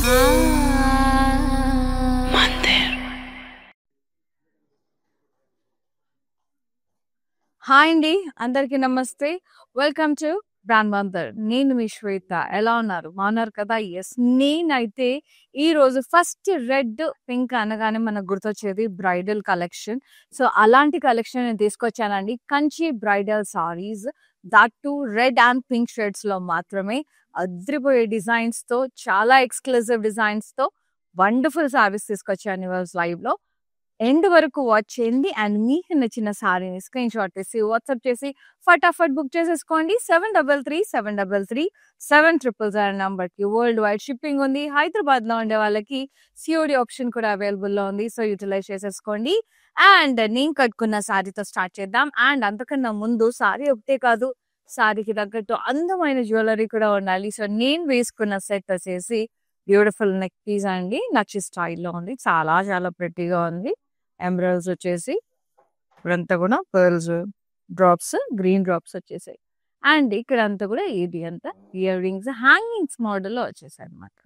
Hi అండి, అందరికీ namaste. Welcome to brand Mandar. నేను మీ శ్వేత. ఎలా ఉన్నారు? బాగున్నారు కదా? ఎస్, నేనైతే ఈరోజు ఫస్ట్ రెడ్ పింక్ అనగానే మనకు గుర్తొచ్చేది బ్రైడల్ కలెక్షన్. సో అలాంటి కలెక్షన్ నేను తీసుకొచ్చానండి. Kanchi bridal saris, that too red and pink shades లో మాత్రమే. అద్రిపోయే డిజైన్స్ తో, చాలా ఎక్స్క్లూజివ్ డిజైన్స్ తో వండర్ఫుల్ సారీస్ తీసుకొచ్చాను ఇవాళ లైవ్ లో. ఎండ్ వరకు వాచ్ చేయండి అండ్ మీకు నచ్చిన సారీని స్క్రీన్ షాట్ తీసి వాట్సాప్ చేసి ఫటాఫట్ బుక్ చేసేసుకోండి. 7337337000 నంబర్ కి వరల్డ్ వైడ్ షిప్పింగ్ ఉంది. హైదరాబాద్ లో ఉండే వాళ్ళకి సిఓడి ఆప్షన్ కూడా అవైలబుల్ లో ఉంది. సో యూటిలైజ్ చేసేసుకోండి. అండ్ నేను కట్టుకున్న సారీతో స్టార్ట్ చేద్దాం. అండ్ అంతకన్నా ముందు సారీ ఒకటే కాదు, సారీకి తగ్గట్టు అందమైన జ్యువెలరీ కూడా ఉండాలి. సో నేను వేసుకున్న సెట్ వచ్చేసి బ్యూటిఫుల్ నెక్ పీస్ అండి. నచ్చి స్టైల్లో ఉంది, చాలా చాలా ప్రెట్టీగా ఉంది. ఎమరాల్డ్స్ వచ్చేసి ఇప్పుడంతా కూడా పర్ల్స్ డ్రాప్స్, గ్రీన్ డ్రాప్స్ వచ్చేసాయి. అండ్ ఇక్కడ అంతా కూడా ఇది అంతా ఇయర్ రింగ్స్, హ్యాంగింగ్స్ మోడల్లో వచ్చేసాయి అనమాట.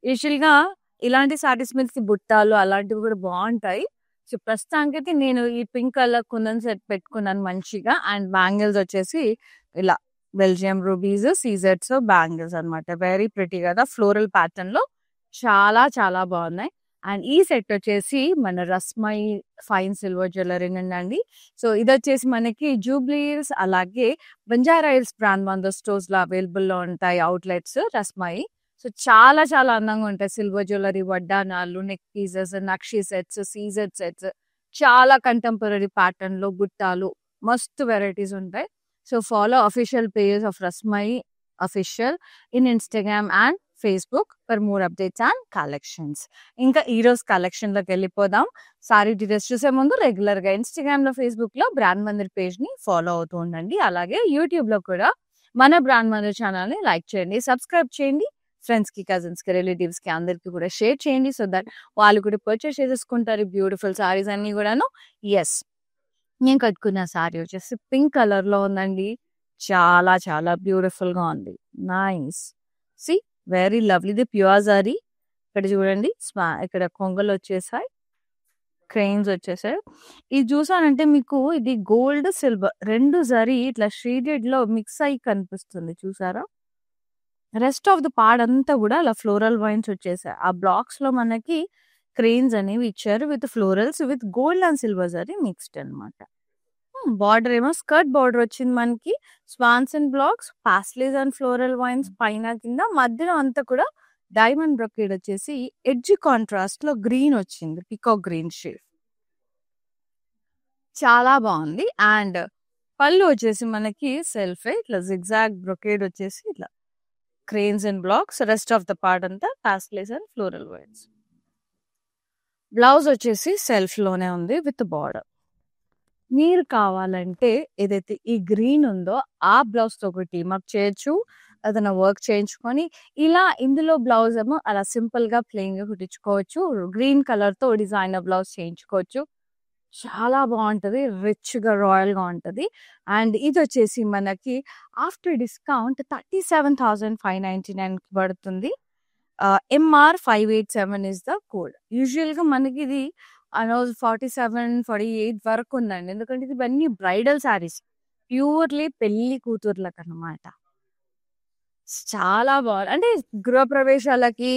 యూజువల్గా ఇలాంటి సారీస్ మీద బుట్టాలు అలాంటివి కూడా బాగుంటాయి. సో ప్రస్తుతానికైతే నేను ఈ పింక్ కలర్ కుందన్ సెట్ పెట్టుకున్నాను మంచిగా. అండ్ బ్యాంగిల్స్ వచ్చేసి ఇలా బెల్జియం రూబీస్, సీజెట్స్ బ్యాంగిల్స్ అనమాట. వెరీ ప్రిటీ కదా, ఫ్లోరల్ ప్యాటర్న్ లో చాలా చాలా బాగున్నాయి. అండ్ ఈ సెట్ వచ్చేసి మన రస్మై ఫైన్ సిల్వర్ జ్యువెలరీ అండి. సో ఇది వచ్చేసి మనకి జూబ్లీస్ అలాగే Banjara hills brand Mandar stores లో అవైలబుల్ లో ఉంటాయి అవుట్లెట్స్ రస్మై. సో చాలా చాలా అందంగా ఉంటాయి. సిల్వర్ జ్యువెలరీ, వడ్డానాలు, నెక్ పీసెస్, నక్షి సెట్స్, సీజెడ్ సెట్స్, చాలా కంటెంపరీ ప్యాటర్న్ లో బుట్టాలు, మస్తు వెరైటీస్ ఉంటాయి. So follow official pages of Rasmai official in Instagram and Facebook for more updates and collections. ఇంకా ఈ రోజు కలెక్షన్ లోకి వెళ్ళిపోదాం. సారీ డీటెయిల్స్ చూసే ముందు రెగ్యులర్ గా ఇన్స్టాగ్రామ్ లో, ఫేస్బుక్ లో బ్రాండ్ మందిర్ పేజ్ ని ఫాలో అవుతూ ఉండండి. అలాగే యూట్యూబ్ లో కూడా మన బ్రాండ్ మందిర్ ఛానల్ ని లైక్ చేయండి, సబ్స్క్రైబ్ చేయండి. ఫ్రెండ్స్ కి, కజిన్స్ కి, రిలేటివ్స్ కి అందరికి కూడా షేర్ చేయండి. సో దట్ వాళ్ళు కూడా పర్చేస్ చేసేసుకుంటారు బ్యూటిఫుల్ సారీస్ అన్ని కూడాను. ఎస్, నేను కట్టుకున్న సారీ వచ్చేసి పింక్ కలర్ లో ఉందండి. చాలా చాలా బ్యూటిఫుల్ గా ఉంది. Nice, see very lovely. ఇది ప్యూర్ సారీ. ఇక్కడ చూడండి, ఇక్కడ కొంగలు వచ్చేసాయి, క్రెయిన్స్ వచ్చేసాయి. ఇది చూసానంటే మీకు ఇది గోల్డ్ సిల్వర్ రెండు జరీ ఇట్లా షేడెడ్ లో మిక్స్ అయ్యి కనిపిస్తుంది, చూసారా? రెస్ట్ ఆఫ్ ద పార్ట్ అంతా కూడా అలా ఫ్లోరల్ వైన్స్ వచ్చేసాయి. ఆ బ్లాక్స్ లో మనకి క్రెయిన్స్ అనేవి ఇచ్చారు with florals, with gold and silver zari mixed అనమాట. బార్డర్ ఏమో స్కర్ట్ బార్డర్ వచ్చింది మనకి, swans and blocks, paisleys and floral wines పైన కింద, మధ్యలో అంతా కూడా డైమండ్ బ్రొకేడ్ వచ్చేసి ఎడ్జ్ కాంట్రాస్ట్ లో గ్రీన్ వచ్చింది, పికాక్ గ్రీన్ షేడ్, చాలా బాగుంది. అండ్ పళ్ళు వచ్చేసి మనకి సెల్ఫ్ ఇట్లా జిగ్జాగ్ బ్రొకేడ్ వచ్చేసి ఇట్లా cranes and blocks, rest of the part అంతా paisleys and floral vines. Blouse వచ్చేసి సెల్ఫ్ లోనే ఉంది విత్ బార్డర్. మీరు కావాలంటే ఏదైతే ఈ గ్రీన్ ఉందో ఆ బ్లౌజ్ తో ఒక టీమప్ చేయొచ్చు, ఏదైనా వర్క్ చేయించుకొని ఇలా ఇందులో బ్లౌజ్ ఏమో అలా సింపుల్ గా ప్లెయిన్ గా కుట్టించుకోవచ్చు. గ్రీన్ కలర్ తో డిజైనర్ బ్లౌజ్ చేయించుకోవచ్చు. చాలా బాగుంటది, రిచ్ గా రాయల్ గా ఉంటది. అండ్ ఇది వచ్చేసి మనకి ఆఫ్టర్ డిస్కౌంట్ 37,599 పడుతుంది. MR 587 is the code. Usual గా మనకి ఇది 47-48 వరకు ఉందండి. ఎందుకంటే ఇవన్నీ బ్రైడల్ శారీస్, ప్యూర్లీ పెళ్లి కూతుర్లకు అనమాట. చాలా బాగుంది. అంటే గృహప్రవేశాలకి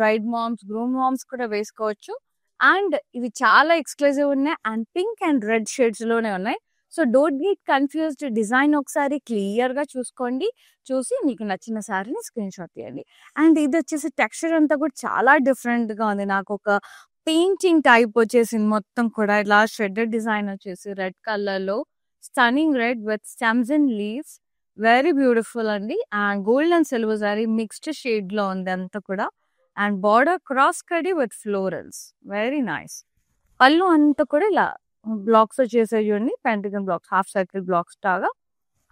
బ్రైడ్ మామ్స్, గ్రూమ్ మామ్స్ కూడా వేసుకోవచ్చు. అండ్ ఇవి చాలా ఎక్స్క్లూజివ్ ఉన్నాయి. And pink and red shades లోనే ఉన్నాయి. So don't get confused. Design ఒకసారి క్లియర్ గా చూసుకోండి, చూసి మీకు నచ్చిన శారీని స్క్రీన్ షాట్ తీయండి. అండ్ ఇది వచ్చేసి టెక్స్చర్ అంతా కూడా చాలా డిఫరెంట్ గా ఉంది. నాకు ఒక పెయింటింగ్ టైప్ వచ్చేసింది మొత్తం కూడా. ఇలా షెడెడ్ డిజైన్ వచ్చేసి రెడ్ కలర్ లో, stunning red with stems and leaves, very beautiful అండి. And gold and silver sari mixed shade లో ఉంది అంతా కూడా. అండ్ బార్డర్ క్రాస్ కడి విత్ ఫ్లోరల్స్, వెరీ నైస్. పళ్ళు అంతా కూడా ఇలా బ్లాక్స్ వచ్చేసాయి చూడండి, pentagon blocks, half circle blocks లాగా.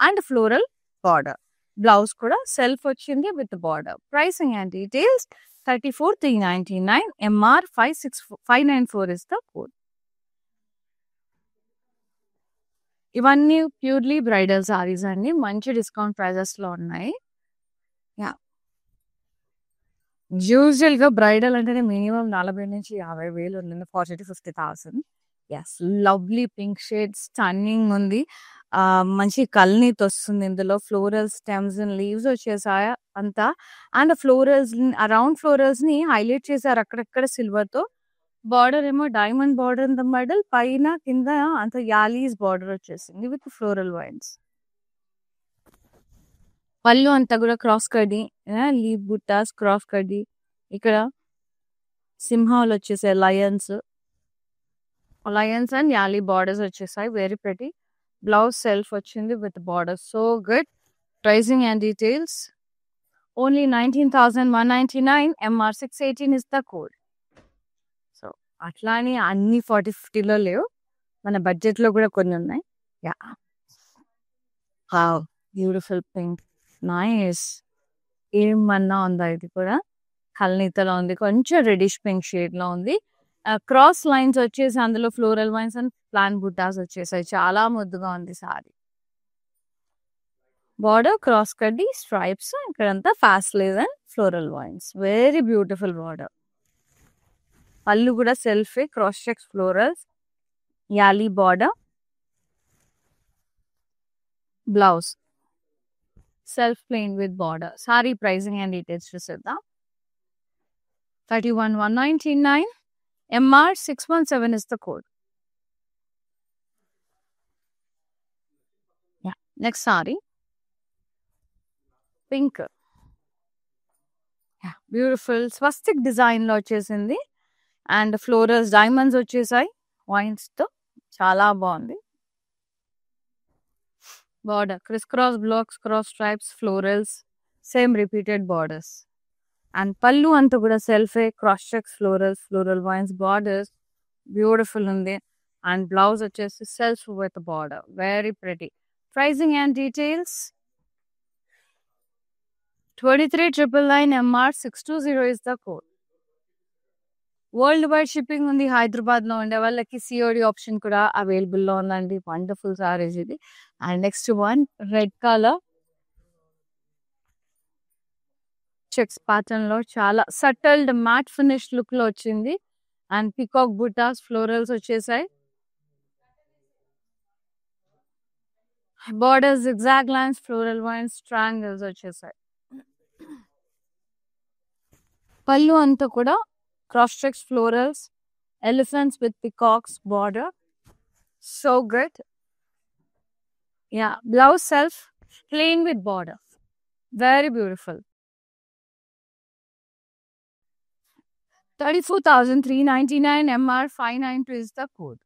And floral border. బ్లౌజ్ కూడా సెల్ఫ్ వచ్చింది with border. Pricing and details 34,399. MR 594 is the code. ఇవన్నీ ప్యూర్లీ బ్రైడల్ సారీస్ అండి, మంచి డిస్కౌంట్ ప్రైజెస్ లో ఉన్నాయి. యా, యూజువల్‌గా బ్రైడల్ అంటేనే మినిమమ్ 40,000-50,000 ఉంటుంది. 40,000-50,000. Yes. Lovely pink shade stunning ఉంది. మంచి కల్నీతొస్తుంది ఇందులో. ఫ్లోరల్ స్టెమ్స్ అండ్ లీవ్స్ వచ్చేసాయి అంతా. అండ్ అరౌండ్ ఫ్లోరల్స్‌ని హైలైట్ చేశారు అక్కడక్కడ సిల్వర్‌తో. బార్డర్ ఏమో diamond border in the middle. పైన కింద అంత యాలీస్ బార్డర్ వచ్చేసింది విత్ ఫ్లోరల్ వైన్స్. పళ్ళు అంతా కూడా క్రాస్ కడ్డీ, లీవ్ బుట్టాస్, క్రాస్ కడ్డీ. ఇక్కడ సింహాలు వచ్చేసాయి, లయన్స్ అండ్ యాలీ బార్డర్స్ వచ్చేసాయి. Very pretty. బ్లౌజ్ సెల్ఫ్ వచ్చింది with border. So good. Pricing and details only 19,199. MR 618 is the code. So అట్లా అని అన్ని 40-50లో లేవు, మన బడ్జెట్లో కూడా కొన్ని ఉన్నాయి. Yeah, beautiful pink, nice. ఏమన్నా ఉందా, ఇది కూడా కల్నీతలో ఉంది, కొంచెం రెడిష్ పింక్ షేడ్ లో ఉంది. క్రాస్ లైన్స్ వచ్చేసి అందులో ఫ్లోరల్ వైన్స్ అండ్ ప్లాన్ బుట్టాస్ వచ్చేసాయి. చాలా ముద్దుగా ఉంది సారీ. బార్డర్ క్రాస్ కడ్డీ స్ట్రైప్స్, ఇక్కడంతా paisleys and floral vines. Very beautiful border. పళ్ళు కూడా సెల్ఫే, క్రాస్ చెక్స్ ఫ్లోరల్స్, యాలీ border. Blouse self plain with border. Sari pricing and details చూసేద్దాం. 31,199. MR 617 is the code. Yeah. Next saree. Pink. Yeah. Beautiful. Swastik design lo వచ్చేసింది. And florals, diamonds వచ్చేసాయి wines తో. చాలా బాగుంది. Border crisscross blocks, cross stripes, florals, same repeated borders. And pallu అంతా కూడా సెల్ఫే, cross checks florals, floral vines, borders beautiful ఉంది. And blouse వచ్చేసి self with border. Very pretty. Pricing and details 23,999. MR 620 is the code. World wide shipping ఉంది. హైదరాబాద్ లో ఉండే వాళ్ళకి COD option కూడా అవైలబుల్ లో ఉందండి. వండర్ఫుల్ సారీస్ ఇది. And next one red colour checks pattern లో చాలా సటల్డ్ మ్యాట్ ఫినిష్ లుక్ లో వచ్చింది. అండ్ పికాక్ బుటాస్, ఫ్లోరల్స్ వచ్చేసాయి. Borders, exact lines, floral wines, triangles వచ్చేసాయి. పళ్ళు అంతా కూడా cross checks florals, elephants with peacocks border. So good. Yeah, blouse self plain with border. Very beautiful. 34,399. MR 592 is the code.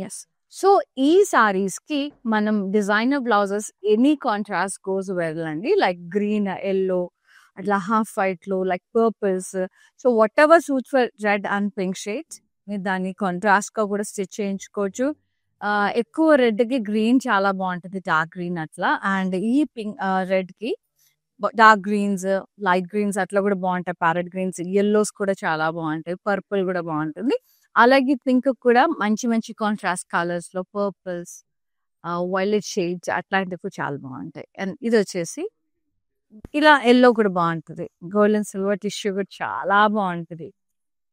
Yes. So ఈ సారీస్ కి మనం designer blouses any contrast goes well అండి. Like green, yellow, అట్లా half white లో, like purples. So what ever suits for red and pink shades మీరు దాన్ని contrast గా కూడా స్టిచ్ చేయించుకోవచ్చు. ఎక్కువ రెడ్ కి గ్రీన్ చాలా బాగుంటుంది, డార్క్ గ్రీన్ అట్లా. అండ్ ఈ పింక్ రెడ్ కి డార్క్ గ్రీన్స్, లైట్ గ్రీన్స్ అట్లా కూడా బాగుంటాయి. ప్యారెట్ గ్రీన్స్, ఎల్లోస్ కూడా చాలా బాగుంటాయి. పర్పుల్ కూడా బాగుంటుంది. అలాగే పింక్ కూడా మంచి మంచి కాంట్రాస్ట్ కలర్స్ లో పర్పుల్స్, వైలెట్ షేడ్స్ అట్లాంటివి చాలా బాగుంటాయి. అండ్ ఇది వచ్చేసి ఇలా ఎల్లో కూడా బాగుంటుంది. గోల్డ్ అండ్ సిల్వర్ టిష్యూ కూడా చాలా బాగుంటుంది.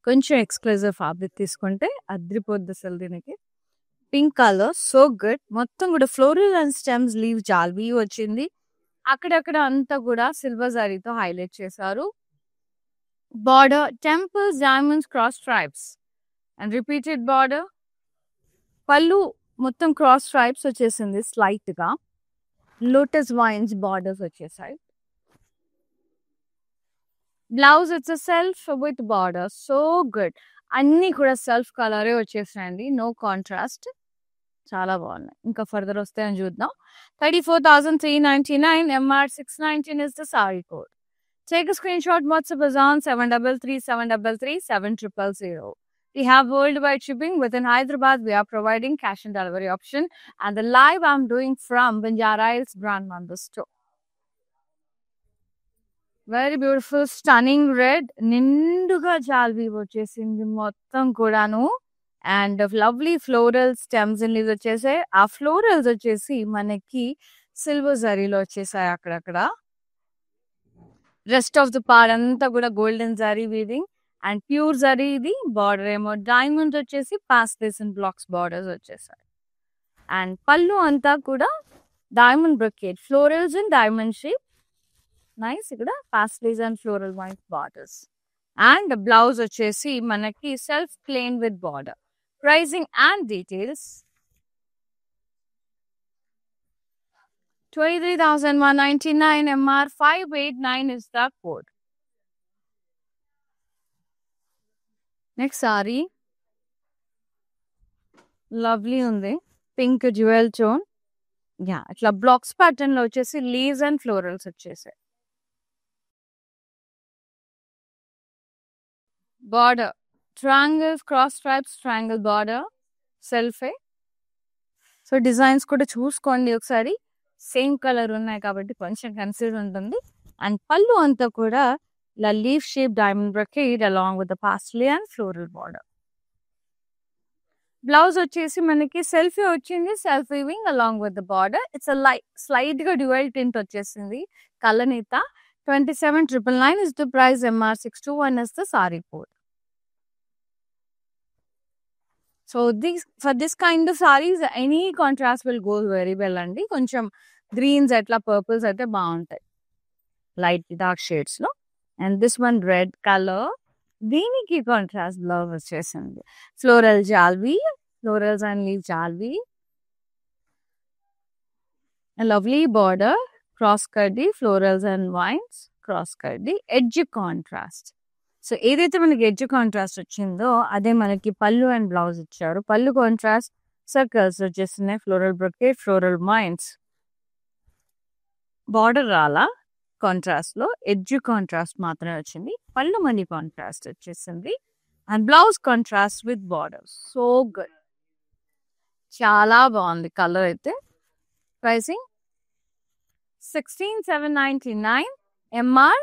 కొంచెం ఎక్స్క్లూజివ్ ఫ్యాబ్రిక్ తీసుకుంటే అద్రిపోద్ది అసలు దీనికి. Pink colour so good. మొత్తం కూడా ఫ్లోరల్ అండ్ స్టెమ్స్ లీవ్ జాల్వీ వచ్చింది. అక్కడక్కడ అంతా కూడా సిల్వర్ జరీతో హైలైట్ చేశారు. Border temples, diamonds, cross stripes and repeated border. పళ్ళు మొత్తం క్రాస్ స్ట్రైప్స్ వచ్చేసింది స్లైట్ గా. లోటస్ వైన్స్ బార్డర్స్ వచ్చేసాయి. Blouse it's self with border. So good. అన్ని కూడా సెల్ఫ్ కలరే వచ్చేసాయండి, నో కాంట్రాస్ట్. చాలా బాగున్నాయి. ఇంకా ఫర్దర్ వస్తాయని చూద్దాం. 34,399. MR 619 is the saree code. Take a screenshot. WhatsApp is on 733-733-7000. We have worldwide shipping within Hyderabad. We are providing cash and delivery option. And the live I'm doing from Banjara Hills Brand Mandir store. Very beautiful stunning red. నిండుగా జాల్వీ వచ్చేసింది మొత్తం కూడాను. And lovely floral stems and leaves వచ్చేసాయి. ఆ florals వచ్చేసి మనకి silver జరీలో వచ్చేసాయి అక్కడక్కడ. రెస్ట్ ఆఫ్ ద పార్ట్ అంతా కూడా golden zari weaving and pure zari. ఇది బార్డర్ ఏమో డైమండ్స్ వచ్చేసి పాస్టెల్స్ అండ్ బ్లాక్స్ బార్డర్స్ వచ్చేసాయి. అండ్ పళ్ళు అంతా కూడా diamond brocade florals and diamond shape. Nice. ఇక్కడ pastels and floral white borders. And blouse వచ్చేసి మనకి self plain with border. Pricing and details 23,199 MR 589 is the code. Next sari lovely ఉంది. Pink jewel tone. Yeah ఇట్లా blocks pattern లో వచ్చేసి leaves and florals వచ్చేసాయి. Border triangles cross stripes triangle border సెల్ఫే. So designs కూడా చూసుకోండి ఒకసారి. సేమ్ కలర్ ఉన్నాయి కాబట్టి కొంచెం కన్ఫ్యూజ్ ఉంటుంది. అండ్ పళ్ళు అంతా కూడా ఇలా leaf shape diamond brocade along with the pastel and floral border. Blouse వచ్చేసి మనకి సెల్ఫీ వచ్చింది. Self weaving along with the border. It's slight గా డ్యూయల్ టింట్ వచ్చేసింది. కలనీత 27,999 is the price. MR 621 is the saree code. So for this kind of sarees any contrast will go very well అండి. కొంచెం Greens అట్లా purples అయితే బాగుంటాయి light dark shades లో. And this one red colour. దీనికి contrast blouse వచ్చేసింది. Floral జాల్వీ florals and leaf జాల్వీ. లవ్లీ బార్డర్ క్రాస్ కడ్డీ ఫ్లోరల్స్ అండ్ వైన్స్ క్రాస్ కడ్డీ ఎడ్జ్ కాంట్రాస్ట్. సో ఏదైతే మనకి ఎడ్జ్ కాంట్రాస్ట్ వచ్చిందో అదే మనకి పళ్ళు అండ్ బ్లౌజ్ ఇచ్చారు. పళ్ళు కాంట్రాస్ట్ సర్కిల్స్ వచ్చేస్తున్నాయి. Floral brocade floral wines. Border రాలా కాంట్రాస్ట్ లో, ఎడ్జ్ కాంట్రాస్ట్ మాత్రమే వచ్చింది. పళ్ళు మనీ కాంట్రాస్ట్ వచ్చేసింది. And blouse contrast with border. So good. చాలా బాగుంది కలర్ అయితే. Pricing 16,799 MR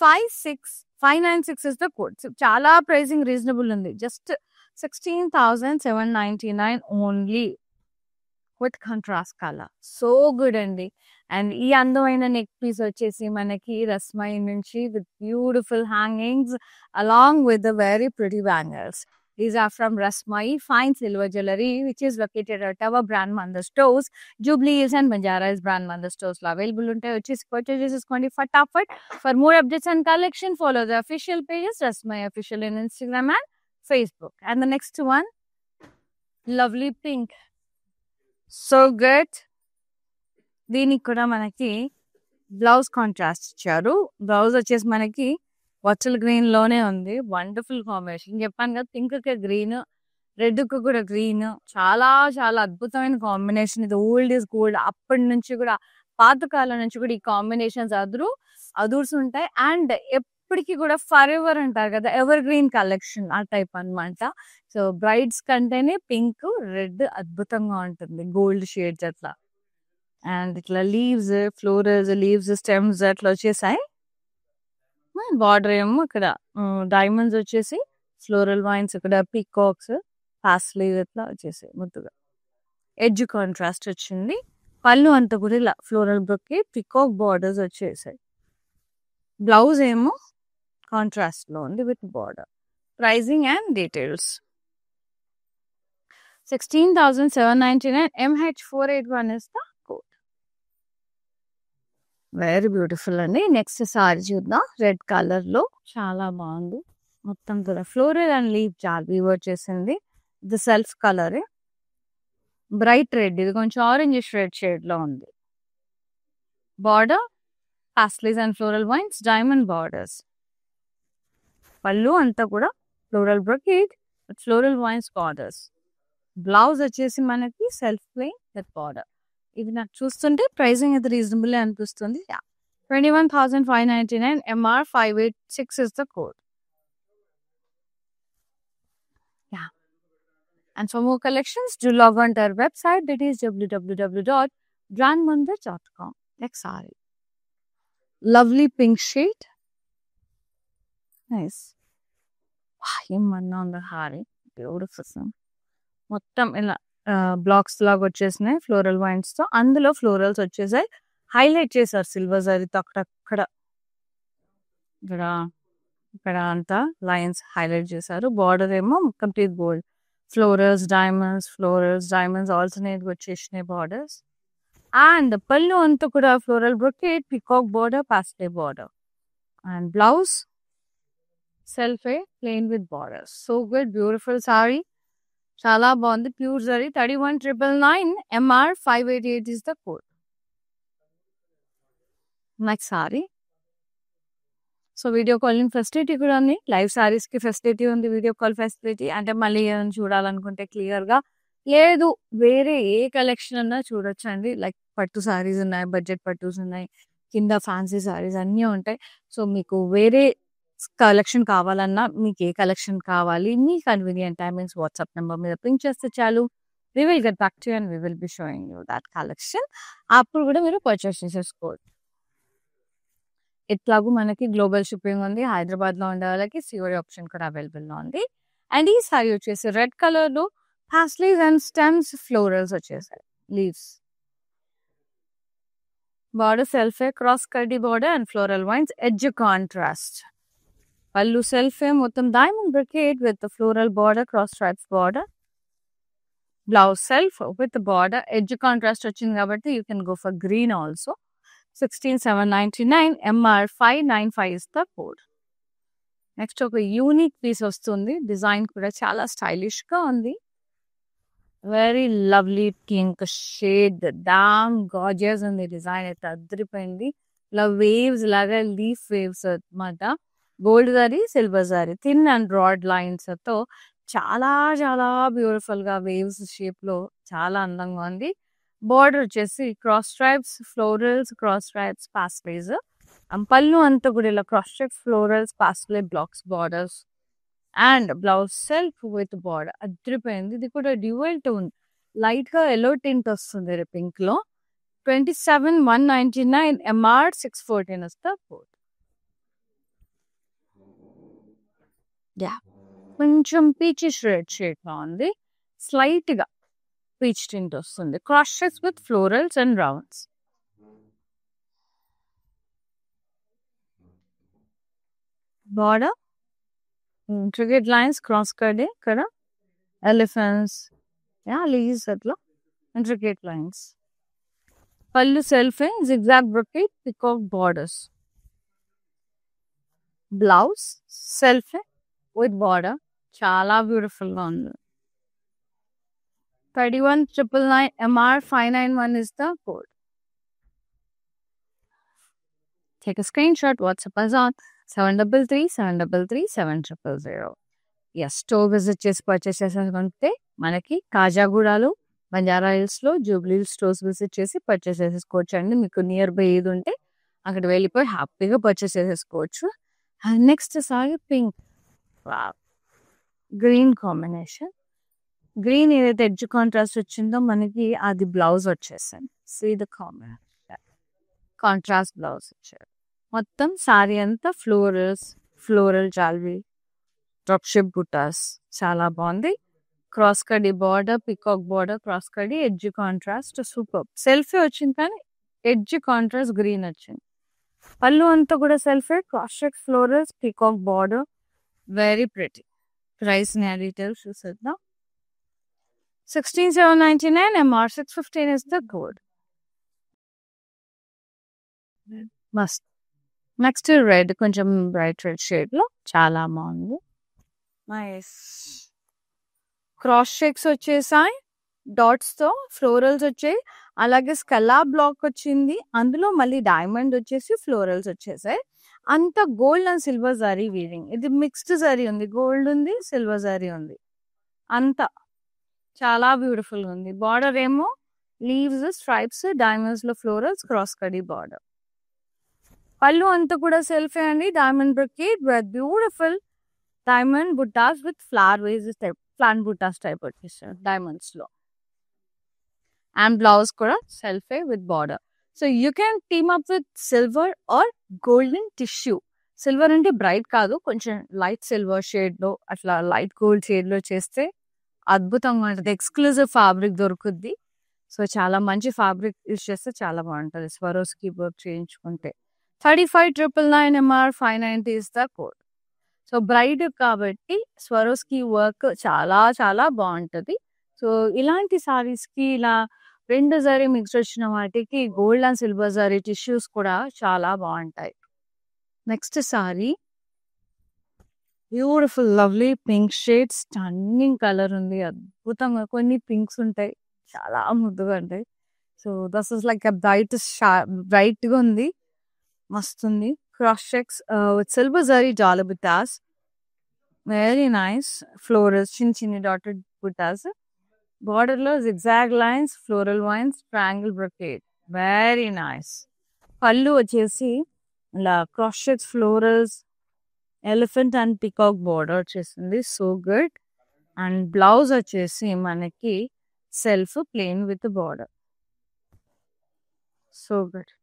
596 is the code. So చాలా ప్రైసింగ్ రీజనబుల్ ఉంది. Just 16,799 only with contrast colour. So good అండి. అండ్ ఈ అందమైన నెక్ పీస్ వచ్చేసి మనకి రస్మై నుంచి with beautiful hangings along with the very pretty bangles. These are from Rasmai Fine Silver Jewelry, which is located at our brand Mandar stores, Jubilee Hills and Banjara Hills brand Mandar stores lo available untayi. Vachesi purchase chesukondi fatafat. For more updates and collection, follow the official pages Rasmai official in Instagram and Facebook. And the next one, lovely pink. So good. దీనికి కూడా మనకి blouse contrast ఇచ్చారు. Blouse వచ్చేసి మనకి water green లోనే ఉంది. Wonderful combination. చెప్పాను కదా పింక్ కి గ్రీన్, రెడ్ కు కూడా గ్రీన్. చాలా చాలా అద్భుతమైన కాంబినేషన్. ఇది ఓల్డ్ ఈజ్ గోల్డ్. అప్పటి నుంచి కూడా పాతకాలం నుంచి కూడా ఈ కాంబినేషన్స్ అదూర్స్ ఉంటాయి. అండ్ ఎప్పటికీ కూడా ఫర్ ఎవర్ అంటారు కదా, ఎవర్ గ్రీన్ కలెక్షన్ ఆ టైప్ అనమాట. సో బ్రైడ్స్ కంటేనే పింక్ రెడ్ అద్భుతంగా ఉంటుంది. గోల్డ్ షేడ్స్ అట్లా. అండ్ ఇట్లా లీవ్స్ ఫ్లోరల్స్ లీవ్స్ స్టెమ్స్ అట్లా వచ్చేసాయి. బార్డర్ ఏమో ఇక్కడ డైమండ్స్ వచ్చేసి ఫ్లోరల్ వైన్స్, ఇక్కడ పీకాక్స్ పాస్టెల్ ఇట్లా వచ్చేసాయి ముద్దుగా. ఎడ్జ్ కాంట్రాస్ట్ వచ్చింది. పళ్ళు అంతా కూడా ఇలా ఫ్లోరల్ బ్రొకే పీకాక్ బార్డర్స్ వచ్చేసాయి. బ్లౌజ్ ఏమో కాంట్రాస్ట్ లో ఉంది with border. Pricing and details 16,799 MH481 is the code. Very beautiful అండి. నెక్స్ట్ సారీ చూద్దాం. రెడ్ కలర్ లో చాలా బాగుంది. మొత్తం కూడా ఫ్లోరల్ అండ్ లీవ్ జాల్వీ వచ్చేసింది. ఇది సెల్ఫ్ కలర్ బ్రైట్ రెడ్. ఇది కొంచెం ఆరెంజ్ రెడ్ షేడ్ లో ఉంది. Border pastels and floral vines diamond borders. పళ్ళు అంతా కూడా floral brocade with floral vines borders. Blouse వచ్చేసి మనకి సెల్ఫ్ ప్లెయిన్ విత్ బార్డర్. ఇది నాకు చూస్తుంటే ప్రైసింగ్ అయితే రీజనబుల్ అనిపిస్తుంది. 21,599 MR 586 is the code. Yeah. And for more collections, do log on to our website, that is www.brandmandar.com. Next saree. Lovely pink shade. Nice. ఏమన్నా ఉంది Harry. Beautiful. మొత్తం ఇలా blocks లాగా వచ్చేసినాయి ఫ్లోరల్ వైన్స్ తో. అందులో ఫ్లోరల్స్ వచ్చేసాయి. హైలైట్ చేశారు సిల్వర్ జరీతో అక్కడక్కడ. ఇక్కడ అంతా లైన్స్ హైలైట్ చేశారు. బార్డర్ ఏమో complete gold. Florals, diamonds alternate వచ్చేసినాయి బార్డర్స్. అండ్ పళ్ళు అంతా కూడా floral brocade, peacock border, pastel border. And blouse self plain with borders. So good, beautiful sari. చాలా బాగుంది. Pure zari. 31,999. MR 588 is the code. Next sari. So video calling facility కూడా ఉంది. Live saris కి facility ఉంది, వీడియో కాల్ ఫెసిలిటీ. అంటే మళ్ళీ ఏమైనా చూడాలనుకుంటే క్లియర్ గా, లేదు వేరే ఏ కలెక్షన్ అన్నా చూడొచ్చండి. లైక్ పట్టు సారీస్ ఉన్నాయి, బడ్జెట్ పట్టుస్ ఉన్నాయి, కింద ఫ్యాన్సీ సారీస్ అన్నీ ఉంటాయి. సో మీకు వేరే కలెక్షన్ కావాలన్నా, మీకు ఏ కలెక్షన్ కావాలి, మీ కన్వీనియంట్ టైమింగ్స్ వాట్సాప్ నెంబర్ మీద పింక్ చేస్తే చాలు. We will get back to you and we will be showing you that collection. అప్పుడు కూడా మీరు పర్చేస్ చేసేసుకోవచ్చు. ఎట్లాగూ మనకి గ్లోబల్ షిప్పింగ్ ఉంది. హైదరాబాద్ లో ఉండే వాళ్ళకి సిఓడి ఆప్షన్ కూడా అవైలబుల్ లో ఉంది. అండ్ ఈ సారీ వచ్చేసి రెడ్ కలర్ లో పాస్లీస్ అండ్ స్టెమ్స్ ఫ్లోరల్స్ వచ్చేసాయి, లీవ్స్. బార్డర్ సెల్ఫే క్రాస్ కడ్డీ border and floral vines, edge contrast. పళ్ళు సెల్ఫే మొత్తం diamond brocade with floral border, cross stripes border. Blouse self with border, edge contrast వచ్చింది కాబట్టి you can go for green also. 16,799. MR 595 is the code. Next ఒక unique piece వస్తుంది. Design కూడా చాలా stylish గా ఉంది. Very lovely pink shade, dam gorgeous ఉంది. Design అయితే అదిరిపోయింది. ఇలా వేవ్స్ లాగా, లీఫ్ వేవ్స్ అన్నమాట. Gold zari, silver zari, thin and broad lines తో చాలా చాలా బ్యూటిఫుల్ గా వేవ్స్ షేప్ లో చాలా అందంగా ఉంది. బార్డర్ వచ్చేసి cross stripes, florals, cross stripes, paisleys. పళ్ళు అంతా కూడా ఇలా cross stripes, florals, parsley blocks borders. And blouse self with border అదిరిపోయింది. ఇది కూడా డ్యూయల్ టోన్, లైట్ గా ఎల్లో టింట్ వస్తుంది పింక్ లో. 27,199. MR 614 వస్తా కోడ్. యా, కొంచెం పీచిష్ రెడ్ షేడ్ గా ఉంది. స్లైట్ గా పీచ్ టింట్ వస్తుంది. Cross stripes with florals and rounds. Border intricate lines, cross కడ్డీ, ఇక్కడ ఎలిఫెంట్స్, లీవ్స్ అట్లా ఇంట్రికేట్ లైన్స్. పళ్ళు సెల్ఫే zigzag brocade, peacock borders. Blouse సెల్ఫే విత్ బార్డర్, చాలా బ్యూటిఫుల్ గా ఉంది. 31,999. MR 591 is the code. Take a screenshot, WhatsApp us on 733-733-7000. Yes, store visit చేసి పర్చేస్ చేసేసుకుంటే మనకి కాజాగూడలో, బంజారా హిల్స్ లో, జూబ్లీ స్టోర్స్ విజిట్ చేసి పర్చేస్ చేసేసుకోవచ్చు అండి. మీకు నియర్ బై ఏది ఉంటే అక్కడ వెళ్ళిపోయి హ్యాపీగా పర్చేస్ చేసేసుకోవచ్చు. Next sorry pink, green combination. Green ఏదైతే ఎడ్జ్ కాంట్రాస్ట్ వచ్చిందో మనకి అది బ్లౌజ్ వచ్చేసాను. సీ ద కాంట్రాస్ట్ బ్లౌజ్ వచ్చారు. మొత్తం సారీ అంతా ఫ్లోరల్ జాల్రీ, డ్రాప్ షేప్ బుటాస్, చాలా బాగుంది. క్రాస్ కడ్డీ బార్డర్, పికాక్ బార్డర్, క్రాస్ కడ్డీ, ఎడ్జ్ కాంట్రాస్ట్, సూపర్. సెల్ఫీ వచ్చింది కానీ ఎడ్జ్ కాంట్రాస్ట్ గ్రీన్ వచ్చింది. పళ్ళు అంతా కూడా selfie, cross shape florals, peacock border, very pretty. Price ని డీటెయిల్స్ చూసేద్దాం. 16,799. MR 615 is the code. Must. Next red, కొంచెం బ్రైట్ రెడ్ షేడ్ లో చాలా బాగుంది. నైస్. క్రాస్ షేక్స్ వచ్చేసాయి, డాట్స్ తో ఫ్లోరల్స్ వచ్చాయి. అలాగే స్కల్లా బ్లాక్ వచ్చింది, అందులో మళ్ళీ డైమండ్ వచ్చేసి ఫ్లోరల్స్ వచ్చేసాయి. అంత gold and silver zari weaving. ఇది మిక్స్డ్ జరీ ఉంది, గోల్డ్ ఉంది, సిల్వర్ జరీ ఉంది. అంతా చాలా బ్యూటిఫుల్ ఉంది. బార్డర్ ఏమో లీవ్స్, స్ట్రైప్స్, డైమండ్స్ లో ఫ్లోరల్స్, క్రాస్ కడ్డీ బార్డర్. పళ్ళు అంతా కూడా సెల్ఫే అండి, diamond brocade with beautiful diamond బుట్టాస్ with flower vases type, plant బుట్టాస్ టైప్ వచ్చేసారు డైమండ్స్ లో. అండ్ బ్లౌజ్ కూడా సెల్ఫే with border. So you can team up with silver or golden tissue. Silver అంటే బ్రైట్ కాదు, కొంచెం లైట్ సిల్వర్ షేడ్ లో, అట్లా లైట్ గోల్డ్ షేడ్ లో చేస్తే అద్భుతంగా ఉంటుంది. ఎక్స్క్లూజివ్ ఫ్యాబ్రిక్ దొరుకుద్ది. సో చాలా మంచి ఫ్యాబ్రిక్ యూజ్ చేస్తే చాలా బాగుంటుంది. స్వరోస్కి వర్క్ చేయించుకుంటే 35,999 MR 590 is the code. So braid కాబట్టి స్వరోస్కి వర్క్ చాలా చాలా బాగుంటది. సో ఇలాంటి సారీస్కి ఇలా 2 జరీ మిక్స్ వచ్చిన వాటికి gold and silver zari tissues కూడా చాలా బాగుంటాయి. Next sari beautiful lovely pink shade, stunning colour ఉంది. అద్భుతంగా కొన్ని పింక్స్ ఉంటాయి, చాలా ముద్దుగా ఉంటాయి. So this is like bright గా ఉంది, మస్తుంది. Cross checks with silver zari dollar బుటాస్, వెరీ నైస్. ఫ్లోరల్స్ చిన్న చిన్న డాటెడ్ బుటాస్, బార్డర్ లో zigzag lines, floral vines, triangle brocade, very nice. పళ్ళు వచ్చేసి ఇలా cross checks, florals, elephant and peacock border వచ్చేసింది, సో గుడ్. అండ్ బ్లౌజ్ వచ్చేసి మనకి self plain with border, so good.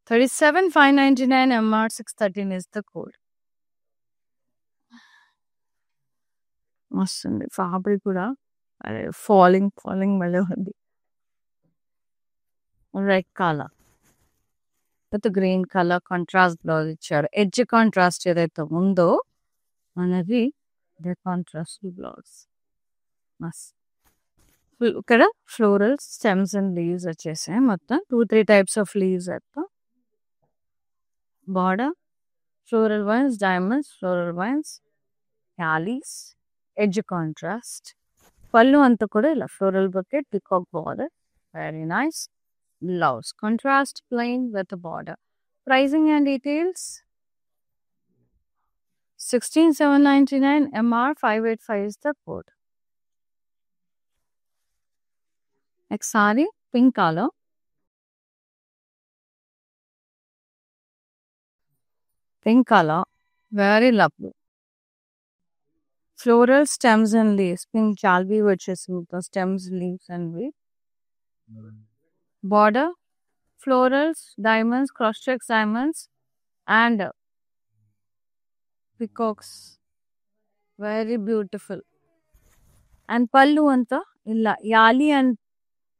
37,599 MR 613 is the code. మస్తుంది fabric కూడా, అదే ఫాలింగ్ మళ్ళీ ఉంది. Red colour with green colour contrast blouse ఇచ్చారు. ఎడ్జ్ కాంట్రాస్ట్ ఏదైతే ఉందో మనది అదే కాంట్రాస్ట్ బ్లౌజ్. మస్త్. ఇక్కడ ఫ్లోరల్ స్టెమ్స్ అండ్ లీవ్స్ వచ్చేసాయి, మొత్తం 2-3 టైప్స్ ఆఫ్ లీవ్స్ అయితే. Border floral vines, diamonds, floral vines, యాలీస్, ఎడ్జ్ కాంట్రాస్ట్. పళ్ళు అంతా కూడా ఇలా floral bouquet, peacock border, very nice. Blouse contrast plain with a border. Pricing and details 16,799 MR 585 is the code. Next saree, pink color, very lovely. Floral stems and leaves, pink jalbi వచ్చేసి stems, leaves and weave. Border florals, diamonds, cross checks diamonds and peacocks, very beautiful. And pallu anta illa yali and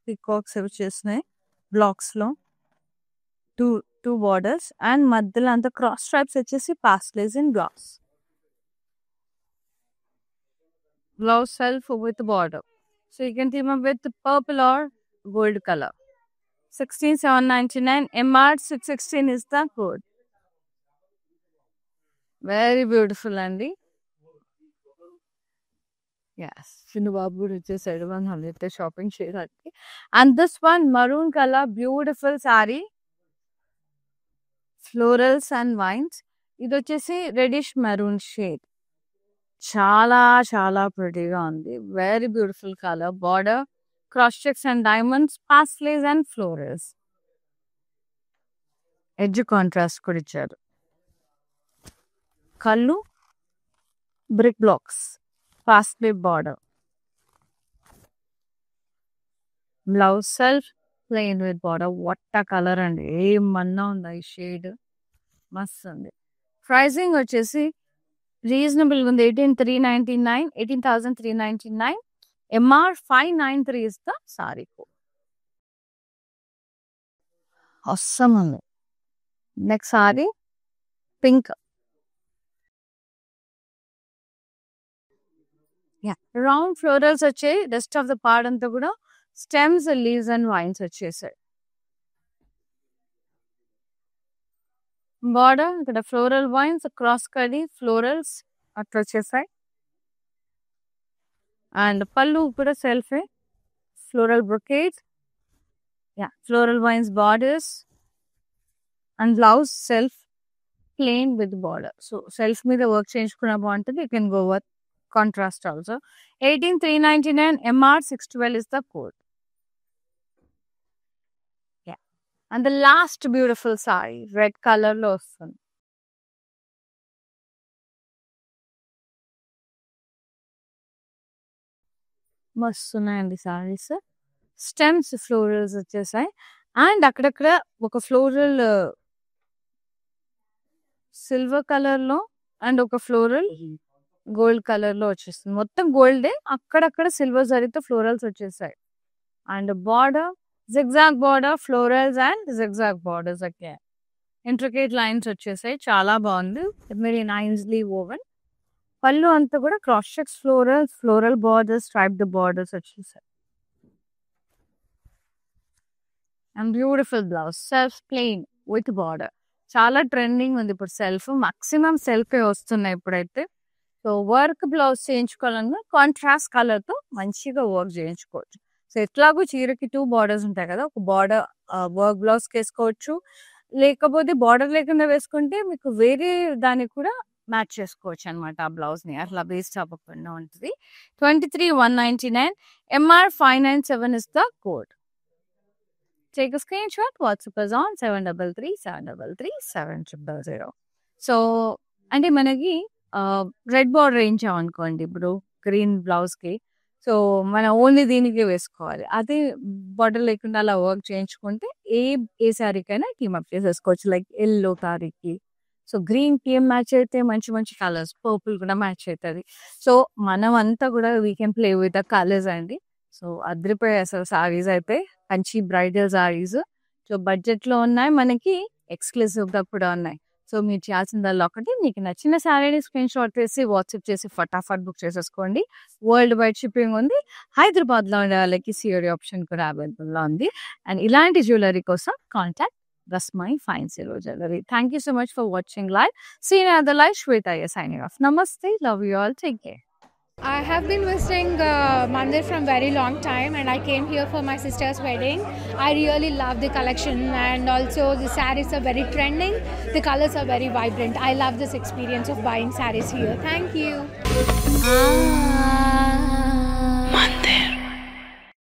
peacocks వచ్చేసినాయి blocks లో, two borders, and మధ్యలో అంతా cross stripes వచ్చేసి pastelis in glass. Blouse self with border, so you can team up with purple or gold color. 16,799 MR 616 is the code. Very beautiful అండి. Yes, Shinnubabu వచ్చేసాడు 100 shopping చేయడానికి. And this one maroon color, beautiful saree, florals and vines. ఇది వచ్చేసి reddish maroon shade, చాలా చాలా prettyగా ఉంది. Very beautiful color. Border cross checks and diamonds, pastels and florals. Edge contrast కూడా ఇచ్చారు. కళ్ళు brick blocks, pastel border. Blouse self plain with border. What a color అండి, ఏమన్నా ఉందా ఈ షేడ్, మస్తు ఉంది. ప్రైసింగ్ వచ్చేసి రీజనబుల్ ఉంది, 18,399 MR 593 is the saree code. Awesome ఉంది. Next saree, pink. Yeah, round florals వచ్చాయి. Rest of the part అంతా కూడా stems, leaves and vines వచ్చేసాయి. Border ఇక్కడ floral vines, cross కడి florals అట్లా వచ్చేసాయి. And pallu కూడా సెల్ఫే, floral brocade, yeah, floral vines borders, and blouse self plain with border. So self మీద work చేయించుకున్న బాగుంటుంది. You can go with contrast also. 18,399 MR 612 is the code. Yeah, and the last beautiful saree, red color లో వస్తుంది. మస్తున్నాయండి saris. Stems florals వచ్చేసాయి, and అక్కడక్కడ ఒక floral silver colour లో అండ్ ఒక ఫ్లోరల్ గోల్డ్ కలర్ లో వచ్చేస్తుంది. మొత్తం గోల్డే, అక్కడక్కడ సిల్వర్ జరీతో ఫ్లోరల్స్ వచ్చేసాయి. And border zigzag border, florals and zigzag borders again. Intricate lines వచ్చేసాయి. చాలా బాగుంది. Very nicely woven. పళ్ళు అంతా కూడా cross checks floral borders, striped borders వచ్చేసాయి. And beautiful blouse, self plain with border. చాలా ట్రెండింగ్ ఉంది ఇప్పుడు సెల్ఫ్. మాక్సిమం సెల్ఫే వస్తున్నాయి ఇప్పుడైతే. సో వర్క్ బ్లౌజ్ చేయించుకోవాలన్నా కాంట్రాస్ట్ కలర్తో మంచిగా వర్క్ చేయించుకోవచ్చు. సో ఎట్లాగో చీరకి 2 బార్డర్స్ ఉంటాయి కదా, ఒక బార్డర్ వర్క్ బ్లౌజ్కి వేసుకోవచ్చు, లేకపోతే బార్డర్ లేకుండా వేసుకుంటే మీకు వేరే దానికి కూడా మ్యాచ్ చేసుకోవచ్చు అనమాట. ఆ బ్లౌజ్ని అట్లా వేస్ట్ అవ్వకుండా ఉంటుంది. 23,199. MR 597 is the code. Take a screenshot. WhatsApp is on 733-733-7000. So అంటే మనకి రెడ్ బార్డర్ వేయించామనుకోండి ఇప్పుడు గ్రీన్ బ్లౌజ్కి, సో మనం ఓన్లీ దీనికి వేసుకోవాలి. అదే బార్డర్ లేకుండా అలా వర్క్ చేయించుకుంటే ఏ శారీకైనా టీమ్ అప్ చేసేసుకోవచ్చు. లైక్ ఎల్లో శారీకి, సో గ్రీన్కి ఏం మ్యాచ్ అయితే మంచి మంచి కలర్స్, పర్పుల్ కూడా మ్యాచ్ అవుతుంది. సో మనం అంతా కూడా we can play with the colours అండి. సో అదిరిపోయాయి అసలు సారీస్ అయితే, మంచి బ్రైడల్ సారీస్. సో బడ్జెట్లో ఉన్నాయి, మనకి ఎక్స్క్లూసివ్గా కూడా ఉన్నాయి. సో మీరు చేయాల్సిందల్లా ఒకటి, మీకు నచ్చిన శారీని స్క్రీన్ షాట్ చేసి వాట్సాప్ చేసి ఫటాఫట్ బుక్ చేసేసుకోండి. వరల్డ్ వైడ్ షిప్పింగ్ ఉంది. హైదరాబాద్లో ఉండే వాళ్ళకి సిఓడి ఆప్షన్ కూడా అవైలబుల్లో ఉంది. అండ్ ఇలాంటి జ్యువెలరీ కోసం contact Rasmai Fine Silver Jewelry. Thank you so much for watching live. See you in another live. Shweta here signing off. Namaste. Love you all. Take care. I have been visiting Mandir from very long time, and I came here for my sister's wedding. I really love the collection, and also the sarees are very trending. The colors are very vibrant. I love this experience of buying sarees here. Thank you.